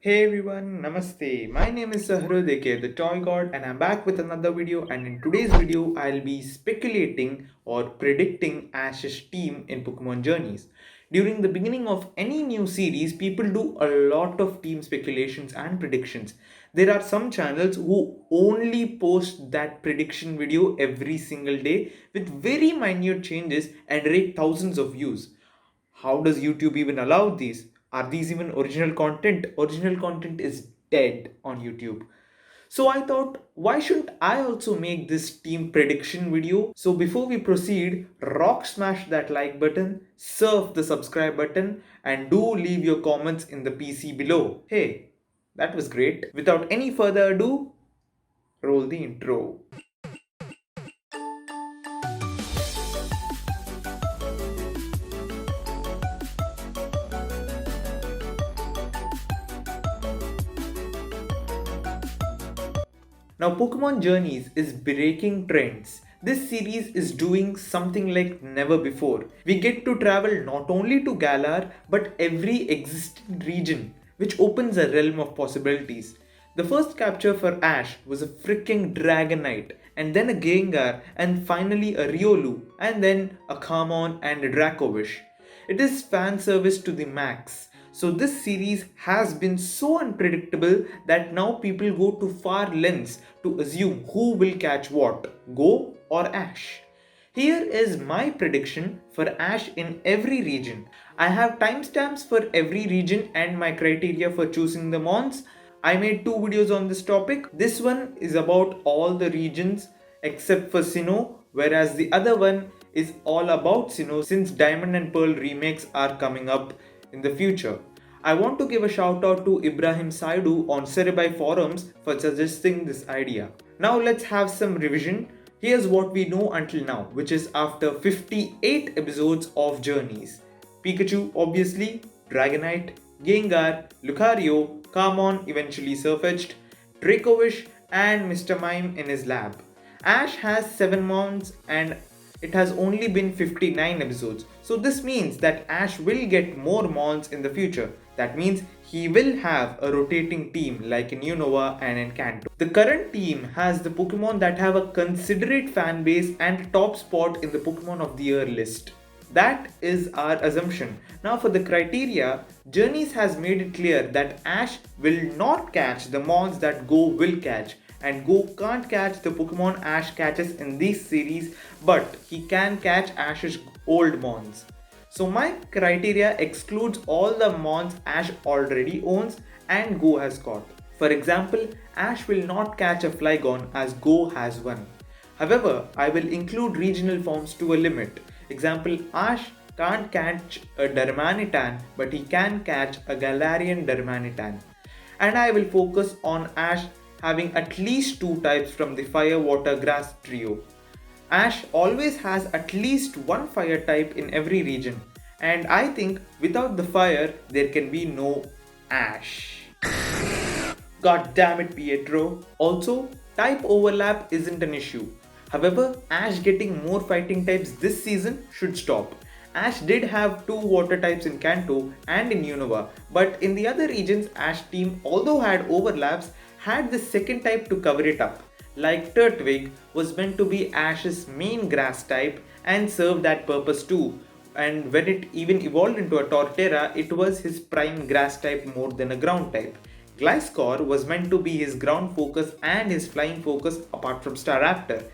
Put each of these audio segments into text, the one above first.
Hey everyone, Namaste. My name is Sahrudh, aka the Toy God, and I'm back with another video. And in today's video, I'll be speculating or predicting Ash's team in Pokemon Journeys. During the beginning of any new series, people do a lot of team speculations and predictions. There are some channels who only post that prediction video every single day with very minute changes and rake thousands of views. How does YouTube even allow these? Are these even original content? Original content is dead on YouTube. So I thought, why shouldn't I also make this team prediction video? So before we proceed, rock smash that like button, surf the subscribe button, and do leave your comments in the PC below. Hey, that was great. Without any further ado, roll the intro. Now, Pokemon Journeys is breaking trends. This series is doing something like never before. We get to travel not only to Galar but every existing region, which opens a realm of possibilities. The first capture for Ash was a freaking Dragonite, and then a Gengar, and finally a Riolu, and then a Kamon and a Dracovish. It is fan service to the max. So this series has been so unpredictable that now people go to far lengths to assume who will catch what, Go or Ash. Here is my prediction for Ash in every region. I have timestamps for every region and my criteria for choosing the mons. I made two videos on this topic. This one is about all the regions except for Sinnoh, whereas the other one is all about Sinnoh since Diamond and Pearl remakes are coming up in the future. I want to give a shout out to Ibrahim Saidu on Cerebi forums for suggesting this idea. Now let's have some revision. Here's what we know until now, which is after 58 episodes of Journeys. Pikachu, obviously, Dragonite, Gengar, Lucario, Kamon, eventually sirfetch'd, Dracovish, and Mr. Mime in his lab. Ash has 7 mons and it has only been 59 episodes. So this means that Ash will get more mons in the future. That means he will have a rotating team like in Unova and in Kanto. The current team has the Pokemon that have a considerate fan base and top spot in the Pokemon of the Year list. That is our assumption. Now for the criteria, Journeys has made it clear that Ash will not catch the mons that Go will catch, and Go can't catch the Pokemon Ash catches in this series, but he can catch Ash's old mons. So my criteria excludes all the mons Ash already owns and Go has caught. For example, Ash will not catch a Flygon as Go has one. However, I will include regional forms to a limit. Example, Ash can't catch a Darmanitan, but he can catch a Galarian Darmanitan. And I will focus on Ash having at least 2 types from the Fire Water Grass trio. Ash always has at least one fire type in every region, and I think without the fire there can be no Ash. God damn it, Pietro. Also, type overlap isn't an issue. However, Ash getting more fighting types this season should stop. Ash did have 2 water types in Kanto and in Unova, but in the other regions Ash team, although had overlaps, had the second type to cover it up. Like Turtwig was meant to be Ash's main grass type and serve that purpose too, and when it even evolved into a Torterra, it was his prime grass type more than a ground type. Gliscor was meant to be his ground focus and his flying focus apart from Staraptor.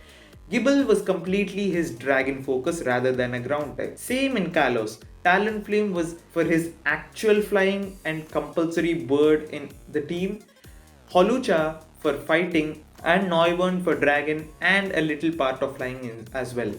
Gible was completely his dragon focus rather than a ground type. Same in Kalos. Talonflame was for his actual flying and compulsory bird in the team. Holucha for fighting and Noivern for dragon and a little part of flying as well.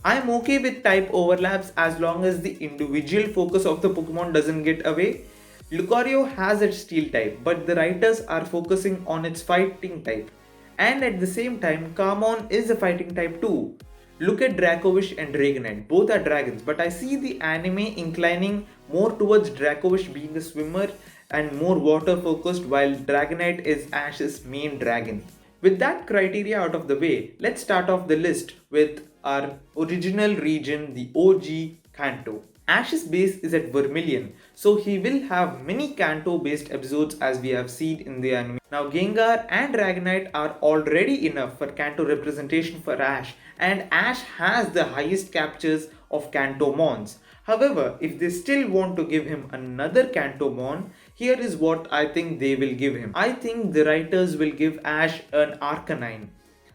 I am okay with type overlaps as long as the individual focus of the Pokemon doesn't get away. Lucario has its steel type, but the writers are focusing on its fighting type. And at the same time, Kamon is a fighting type too. Look at Dracovish and Dragonite, both are dragons, but I see the anime inclining more towards Dracovish being a swimmer and more water focused, while Dragonite is Ash's main dragon. With that criteria out of the way, let's start off the list with our original region, the OG Kanto. Ash's base is at Vermilion, so he will have many Kanto based episodes as we have seen in the anime. Now Gengar and Dragonite are already enough for Kanto representation for Ash, and Ash has the highest captures of Kanto Mons. However, if they still want to give him another Kanto Mon, here is what I think they will give him. I think the writers will give Ash an Arcanine.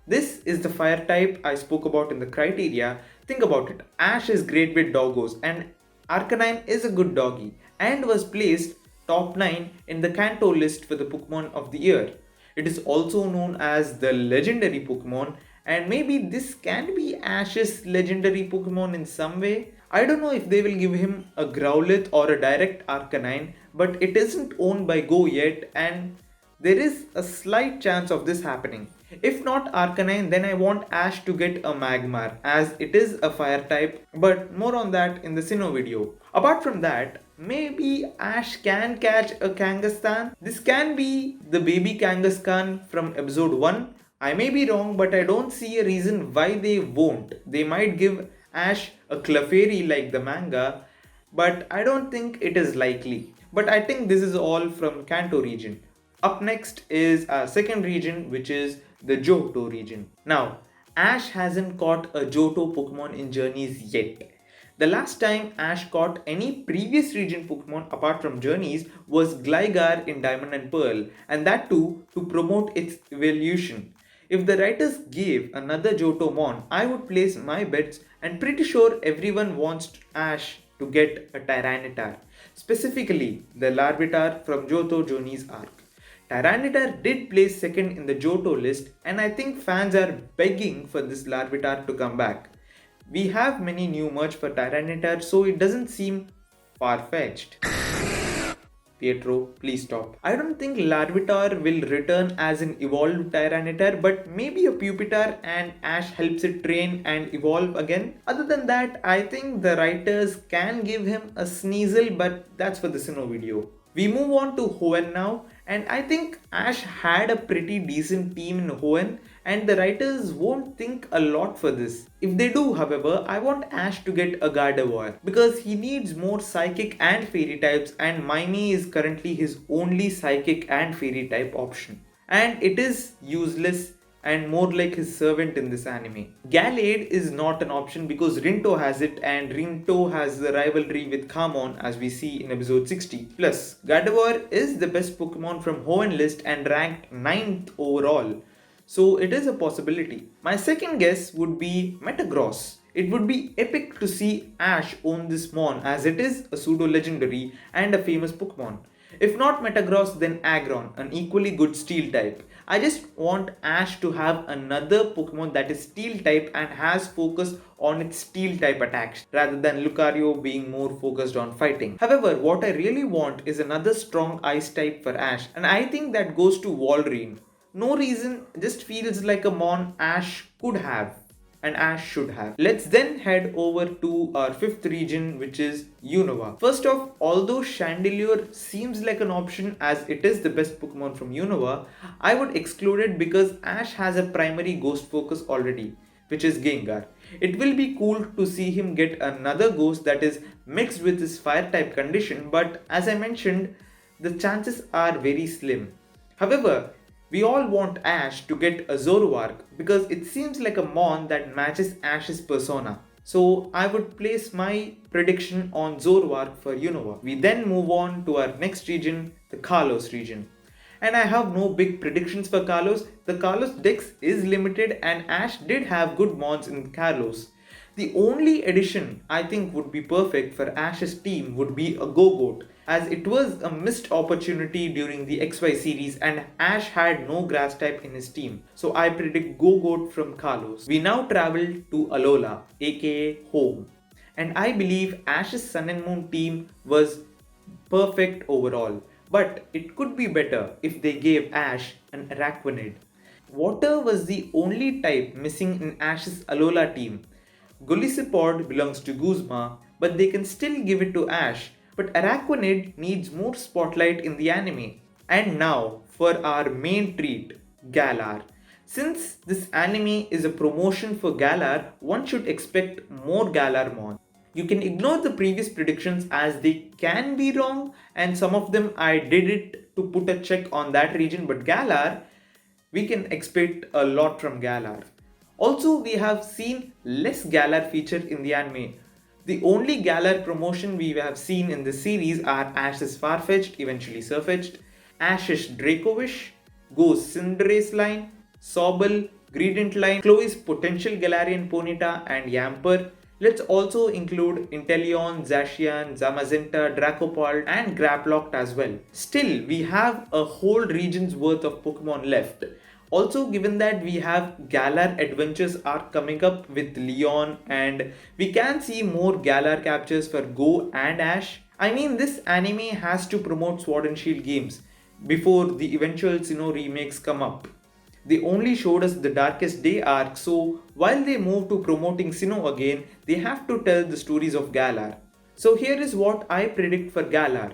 This is the fire type I spoke about in the criteria. Think about it. Ash is great with doggos and Arcanine is a good doggy and was placed top 9 in the Kanto list for the Pokemon of the year. It is also known as the legendary Pokemon, and maybe this can be Ash's legendary Pokemon in some way. I don't know if they will give him a Growlithe or a direct Arcanine, but it isn't owned by Go yet, and there is a slight chance of this happening. If not Arcanine, then I want Ash to get a Magmar as it is a fire type, but more on that in the Sinnoh video. Apart from that, maybe Ash can catch a Kangaskhan. This can be the baby Kangaskhan from episode 1. I may be wrong, but I don't see a reason why they won't. They might give Ash a Clefairy like the manga, but I don't think it is likely. But I think this is all from Kanto region. Up next is our second region, which is the Johto region. Now, Ash hasn't caught a Johto Pokemon in Journeys yet. The last time Ash caught any previous region Pokemon apart from Journeys was Gligar in Diamond and Pearl, and that too to promote its evolution. If the writers gave another Johto Mon, I would place my bets, and pretty sure everyone wants Ash to get a Tyranitar, specifically the Larvitar from Johto Journeys arc. Tyranitar did place second in the Johto list, and I think fans are begging for this Larvitar to come back. We have many new merch for Tyranitar, so it doesn't seem far-fetched. Pietro, please stop. I don't think Larvitar will return as an evolved Tyranitar, but maybe a Pupitar and Ash helps it train and evolve again. Other than that, I think the writers can give him a Sneasel, but that's for the Sinnoh video. We move on to Hoenn now, and I think Ash had a pretty decent team in Hoenn, and the writers won't think a lot for this. If they do, however, I want Ash to get a Gardevoir because he needs more Psychic and Fairy types, and Mimey is currently his only Psychic and Fairy type option. And it is useless and more like his servant in this anime. Gallade is not an option because Rinto has it, and Rinto has the rivalry with Kamon as we see in episode 60. Plus, Gardevoir is the best Pokemon from Hoenn list and ranked 9th overall. So it is a possibility. My second guess would be Metagross. It would be epic to see Ash own this Mon as it is a pseudo-legendary and a famous Pokemon. If not Metagross, then Aggron, an equally good Steel type. I just want Ash to have another Pokemon that is Steel type and has focus on its Steel type attacks rather than Lucario being more focused on fighting. However, what I really want is another strong Ice type for Ash, and I think that goes to Walrein. No reason, just feels like a Mon Ash could have and Ash should have. Let's then head over to our fifth region, which is Unova. First off, although Chandelure seems like an option as it is the best Pokemon from Unova, I would exclude it because Ash has a primary ghost focus already, which is Gengar. It will be cool to see him get another ghost that is mixed with his fire type condition, but as I mentioned, the chances are very slim. However, we all want Ash to get a Zoroark because it seems like a Mon that matches Ash's persona. So I would place my prediction on Zoroark for Unova. We then move on to our next region, the Kalos region. And I have no big predictions for Kalos. The Kalos dex is limited and Ash did have good Mons in Kalos. The only addition I think would be perfect for Ash's team would be a Go-Goat, as it was a missed opportunity during the XY series and Ash had no grass type in his team. So I predict Go-Goat from Kalos. We now travel to Alola, aka home. And I believe Ash's Sun and Moon team was perfect overall. But it could be better if they gave Ash an Araquanid. Water was the only type missing in Ash's Alola team. Golisopod belongs to Guzma, but they can still give it to Ash. But Araquanid needs more spotlight in the anime. And now for our main treat, Galar. Since this anime is a promotion for Galar, one should expect more Galarmon. You can ignore the previous predictions as they can be wrong, and some of them I did it to put a check on that region, but Galar, we can expect a lot from Galar. Also, we have seen less Galar featured in the anime. The only Galar promotion we have seen in this series are Ash's Farfetch'd, eventually Sirfetch'd, Ash's Dracovish, Go's Cinderace line, Sobble, Gradient line, Chloe's potential Galarian Ponyta and Yamper. Let's also include Inteleon, Zacian, Zamazenta, Dracopult and Graploct as well. Still, we have a whole region's worth of Pokemon left. Also, given that we have Galar adventures are coming up with Leon and we can see more Galar captures for Go and Ash. I mean, this anime has to promote Sword and Shield games before the eventual Sinnoh remakes come up. They only showed us the Darkest Day arc, so while they move to promoting Sinnoh again, they have to tell the stories of Galar. So here is what I predict for Galar.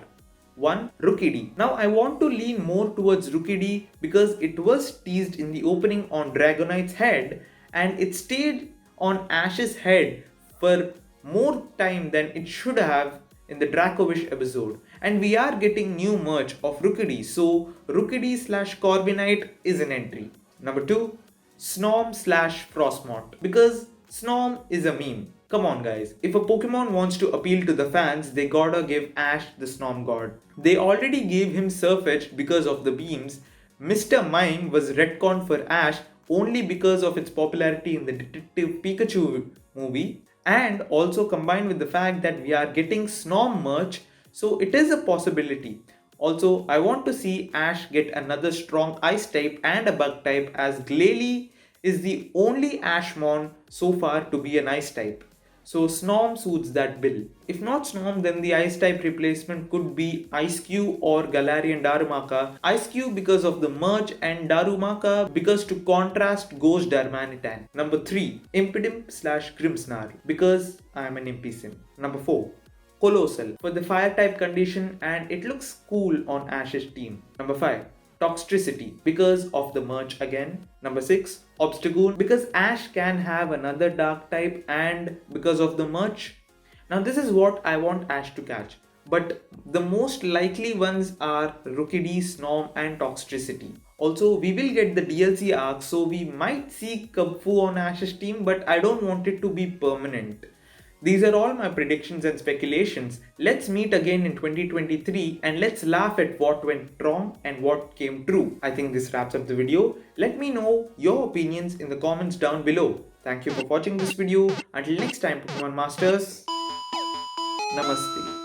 1. Rookidee. Now I want to lean more towards Rookidee because it was teased in the opening on Dragonite's head and it stayed on Ash's head for more time than it should have in the Dracovish episode. And we are getting new merch of Rookidee, so Rookidee / Corbinite is an entry. Number 2. Snom / Frostmont, because Snom is a meme. Come on guys, if a Pokemon wants to appeal to the fans, they gotta give Ash the Snom God. They already gave him Sirfetch'd because of the beams. Mr. Mime was retconned for Ash only because of its popularity in the Detective Pikachu movie, and also combined with the fact that we are getting Snom merch, so it is a possibility. Also, I want to see Ash get another strong Ice type and a Bug type, as Glalie is the only Ashmon so far to be an Ice type. So Snom suits that bill. If not Snom, then the Ice type replacement could be Ice-Q or Galarian Darumaka. Ice-Q because of the merge and Darumaka because to contrast Go's Darmanitan. Number 3. Impidimp / Grimmsnarl, because I am an Impisim. Number 4. Colossal for the fire type condition and it looks cool on Ash's team. Number 5. Toxtricity because of the merch again. Number 6. Obstagoon because Ash can have another dark type and because of the merch. Now this is what I want Ash to catch, but the most likely ones are Rookidee, Snom and Toxtricity. Also, we will get the DLC arc, so we might see Kubfu on Ash's team, but I don't want it to be permanent. These are all my predictions and speculations. Let's meet again in 2023 and let's laugh at what went wrong and what came true. I think this wraps up the video. Let me know your opinions in the comments down below. Thank you for watching this video. Until next time, Pokemon Masters. Namaste.